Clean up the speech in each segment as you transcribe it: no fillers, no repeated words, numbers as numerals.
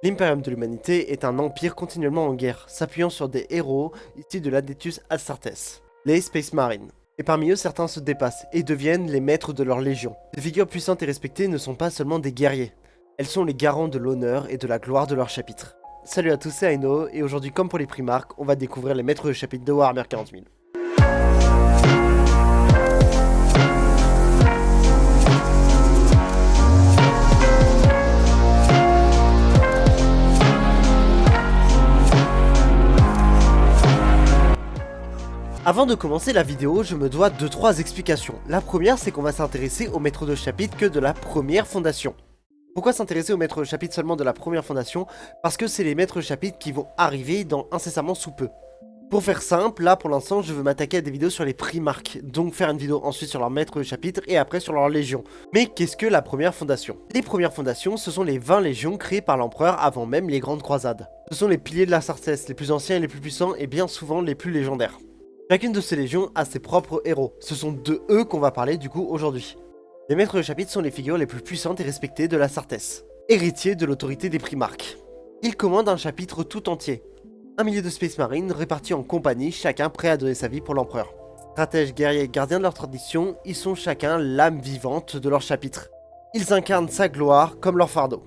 L'Imperium de l'humanité est un empire continuellement en guerre, s'appuyant sur des héros issus de l'Adeptus Astartes, les Space Marines. Et parmi eux, certains se dépassent et deviennent les maîtres de leur légion. Ces figures puissantes et respectées ne sont pas seulement des guerriers, elles sont les garants de l'honneur et de la gloire de leur chapitre. Salut à tous, c'est Aino, et aujourd'hui, comme pour les Primarques, on va découvrir les maîtres de chapitre de Warhammer 40 000. Avant de commencer la vidéo, je me dois de 3 explications. La première, c'est qu'on va s'intéresser aux maîtres de chapitre que de la première fondation. Pourquoi s'intéresser aux maîtres de chapitre seulement de la première fondation? Parce que c'est les maîtres de chapitre qui vont arriver dans incessamment sous peu. Pour faire simple, là pour l'instant, je veux m'attaquer à des vidéos sur les Primarques, donc faire une vidéo ensuite sur leur maître de chapitre et après sur leur légion. Mais qu'est-ce que la première fondation? Les premières fondations, ce sont les 20 légions créées par l'empereur avant même les grandes croisades. Ce sont les piliers de l'Astartes, les plus anciens et les plus puissants et bien souvent les plus légendaires. Chacune de ces légions a ses propres héros, ce sont de eux qu'on va parler du coup aujourd'hui. Les maîtres de chapitre sont les figures les plus puissantes et respectées de l'Astartes, héritiers de l'autorité des Primarques. Ils commandent un chapitre tout entier, un millier de Space Marines répartis en compagnies, chacun prêt à donner sa vie pour l'empereur. Stratèges, guerriers, gardiens de leur tradition, ils sont chacun l'âme vivante de leur chapitre. Ils incarnent sa gloire comme leur fardeau.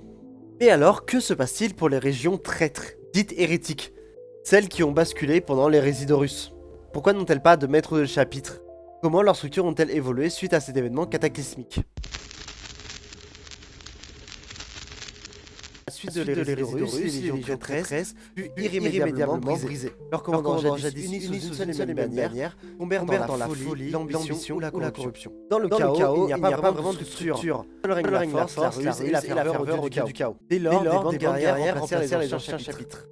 Mais alors, que se passe-t-il pour les régions traîtres, dites hérétiques, celles qui ont basculé pendant l'hérésie d'Horus? Pourquoi n'ont-elles pas de maître de chapitre? Comment leurs structures ont-elles évolué suite à cet événement cataclysmique? La suite de l'hérésie d'Horus, les légions traîtresses fut irrémédiablement brisée. Leurs commandants jadis unis sous une seule bannière tombèrent dans la folie, l'ambition ou la corruption. Dans le chaos, il n'y a pas vraiment de structure. Seul règne la force, la ruse et la ferveur du chaos. Dès lors, des bandes guerrières remplacèrent les anciens chapitres.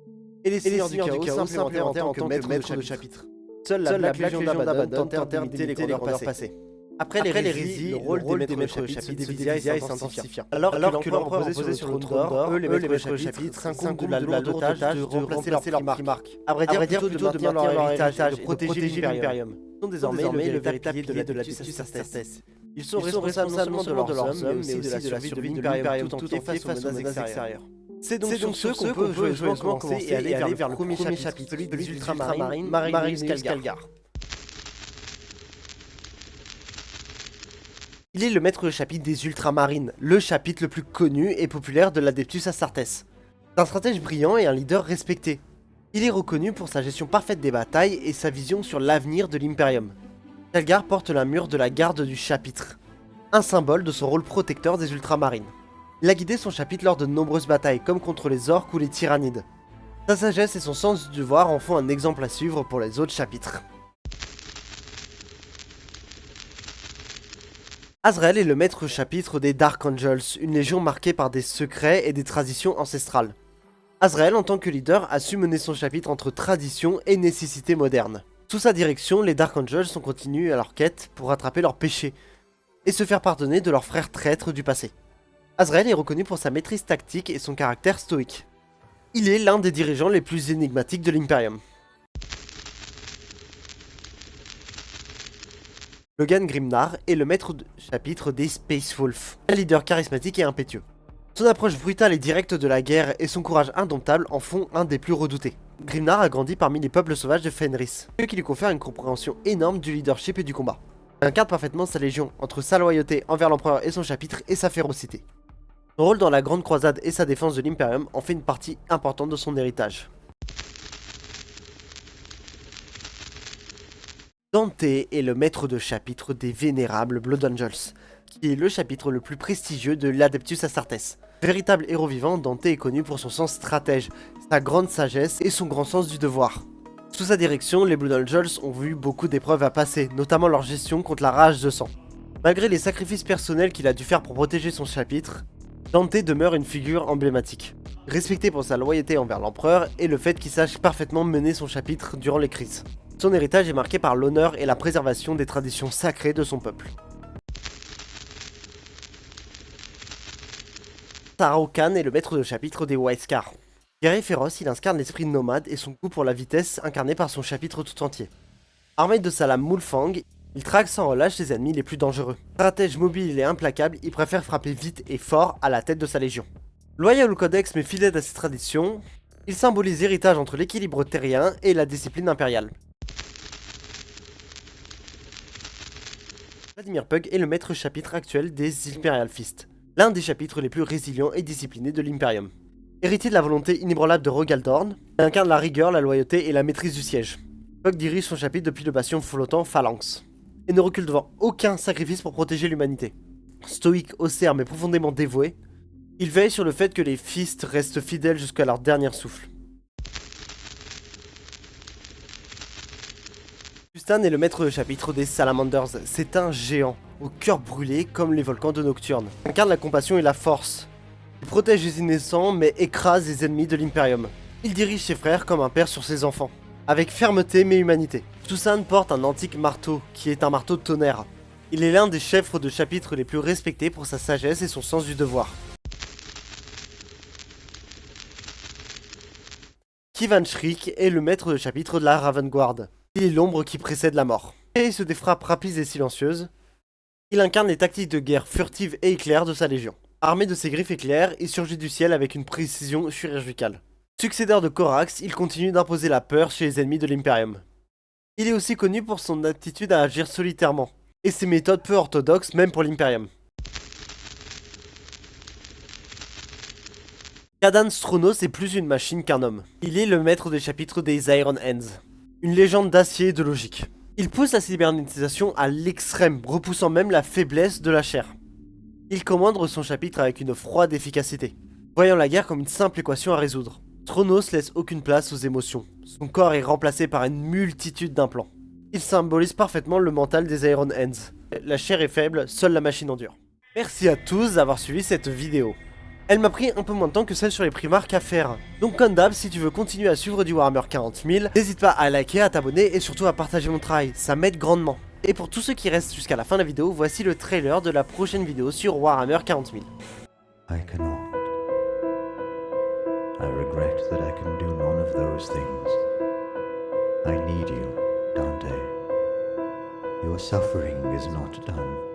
Et les seigneurs du chaos s'implémentèrent en tant que maîtres de chapitre. Seule la Black Légion d'Abaddon tentèrent d'imiter les grandeurs passées. Après l'hérésie, le rôle des maîtres de chapitre se divisa et s'intensifia. Alors que l'empereur reposait sur le trône d'or, eux, les maîtres de chapitre, s'incombent de la lourde tâche de remplacer leurs Primarques. À vrai dire, plutôt de maintenir leur héritage et de protéger l'Imperium. Ils sont désormais le véritable pilier de l'Adeptus Astartes. Ils sont responsables non seulement de leurs hommes, mais aussi de la survie de l'Imperium tout entier face aux menaces extérieures. C'est donc sur ce qu'on peut joyeusement commencer et aller vers le premier chapitre, celui des Ultramarines, Marinus Calgar. Il est le maître de chapitre des Ultramarines, le chapitre le plus connu et populaire de l'Adeptus Astartes. C'est un stratège brillant et un leader respecté. Il est reconnu pour sa gestion parfaite des batailles et sa vision sur l'avenir de l'Imperium. Calgar porte la mure de la garde du chapitre, un symbole de son rôle protecteur des Ultramarines. Il a guidé son chapitre lors de nombreuses batailles, comme contre les orques ou les tyrannides. Sa sagesse et son sens du devoir en font un exemple à suivre pour les autres chapitres. Azrael est le maître chapitre des Dark Angels, une légion marquée par des secrets et des traditions ancestrales. Azrael, en tant que leader, a su mener son chapitre entre tradition et nécessité moderne. Sous sa direction, les Dark Angels ont continué à leur quête pour rattraper leurs péchés et se faire pardonner de leurs frères traîtres du passé. Azrael est reconnu pour sa maîtrise tactique et son caractère stoïque. Il est l'un des dirigeants les plus énigmatiques de l'Imperium. Logan Grimnar est le maître de chapitre des Space Wolves, un leader charismatique et impétueux. Son approche brutale et directe de la guerre et son courage indomptable en font un des plus redoutés. Grimnar a grandi parmi les peuples sauvages de Fenris, ce qui lui confère une compréhension énorme du leadership et du combat. Il incarne parfaitement sa légion entre sa loyauté envers l'empereur et son chapitre et sa férocité. Son rôle dans la Grande Croisade et sa défense de l'Imperium en fait une partie importante de son héritage. Dante est le maître de chapitre des Vénérables Blood Angels, qui est le chapitre le plus prestigieux de l'Adeptus Astartes. Véritable héros vivant, Dante est connu pour son sens stratège, sa grande sagesse et son grand sens du devoir. Sous sa direction, les Blood Angels ont vu beaucoup d'épreuves à passer, notamment leur gestion contre la rage de sang. Malgré les sacrifices personnels qu'il a dû faire pour protéger son chapitre, Dante demeure une figure emblématique, respecté pour sa loyauté envers l'empereur et le fait qu'il sache parfaitement mener son chapitre durant les crises. Son héritage est marqué par l'honneur et la préservation des traditions sacrées de son peuple. Sarao Kahn est le maître de chapitre des Whitescar. Guerrier féroce, il incarne l'esprit nomade et son goût pour la vitesse incarné par son chapitre tout entier. Armé de sa lame Moulfang, il traque sans relâche ses ennemis les plus dangereux. Stratège mobile et implacable, il préfère frapper vite et fort à la tête de sa légion. Loyal au codex mais fidèle à ses traditions, il symbolise l'héritage entre l'équilibre terrien et la discipline impériale. Vladimir Pug est le maître chapitre actuel des Imperial Fist, l'un des chapitres les plus résilients et disciplinés de l'Imperium. Héritier de la volonté inébranlable de Rogal Dorn, il incarne la rigueur, la loyauté et la maîtrise du siège. Pug dirige son chapitre depuis le bastion flottant Phalanx, et ne recule devant aucun sacrifice pour protéger l'humanité. Stoïque, austère mais profondément dévoué, il veille sur le fait que les Fist restent fidèles jusqu'à leur dernier souffle. Justin est le maître de chapitre des Salamanders, c'est un géant, au cœur brûlé comme les volcans de Nocturne. Il incarne la compassion et la force. Il protège les innocents mais écrase les ennemis de l'Imperium. Il dirige ses frères comme un père sur ses enfants, avec fermeté mais humanité. Toussaint porte un antique marteau, qui est un marteau de tonnerre. Il est l'un des chefs de chapitre les plus respectés pour sa sagesse et son sens du devoir. Kivan Shriek est le maître de chapitre de la Ravenguard. Il est l'ombre qui précède la mort. Et il se des frappes rapides et silencieuses. Il incarne les tactiques de guerre furtives et éclairs de sa légion. Armé de ses griffes éclairs, il surgit du ciel avec une précision chirurgicale. Succédeur de Corax, il continue d'imposer la peur chez les ennemis de l'Imperium. Il est aussi connu pour son aptitude à agir solitairement, et ses méthodes peu orthodoxes même pour l'Imperium. Kadan Stronos est plus une machine qu'un homme. Il est le maître des chapitres des Iron Hands. Une légende d'acier et de logique. Il pousse la cybernétisation à l'extrême, repoussant même la faiblesse de la chair. Il commande son chapitre avec une froide efficacité, voyant la guerre comme une simple équation à résoudre. Stronos laisse aucune place aux émotions. Son corps est remplacé par une multitude d'implants. Il symbolise parfaitement le mental des Iron Hands. La chair est faible, seule la machine endure. Merci à tous d'avoir suivi cette vidéo. Elle m'a pris un peu moins de temps que celle sur les Primarques à faire. Donc comme d'hab, si tu veux continuer à suivre du Warhammer 40 000, n'hésite pas à liker, à t'abonner et surtout à partager mon travail, ça m'aide grandement. Et pour tous ceux qui restent jusqu'à la fin de la vidéo, voici le trailer de la prochaine vidéo sur Warhammer 40 000. I cannot. I regret that I can do none of those things. I need you, Dante. Your suffering is not done.